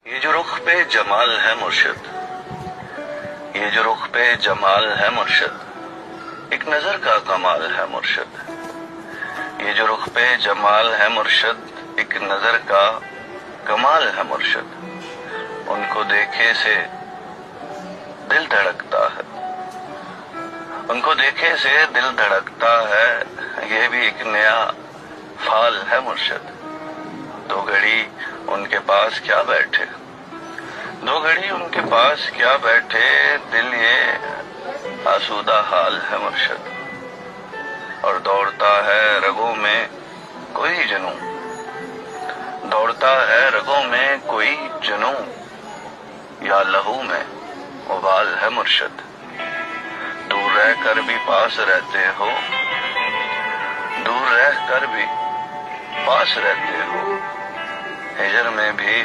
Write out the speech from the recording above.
یہ جو رخ پہ جمال ہے مرشد، یہ جو رخ پہ جمال ہے مرشد، ایک نظر کا کمال ہے مرشد۔ یہ جو رخ پہ جمال ہے مرشد، ایک نظر کا کمال ہے مرشد۔ ان کو دیکھے سے دل دھڑکتا ہے، ان کو دیکھے سے دل دھڑکتا ہے، یہ بھی ایک نیا فال ہے مرشد۔ دو گھڑی ان کے پاس کیا بیٹھے، دو گھڑی ان کے پاس کیا بیٹھے، دل یہ آسودہ حال ہے مرشد۔ اور دوڑتا ہے رگوں میں کوئی جنوں، دوڑتا ہے رگوں میں کوئی جنوں، یا لہو میں ابال ہے مرشد۔ دور رہ کر بھی پاس رہتے ہو، دور رہ کر بھی پاس رہتے ہو، ہجر میں بھی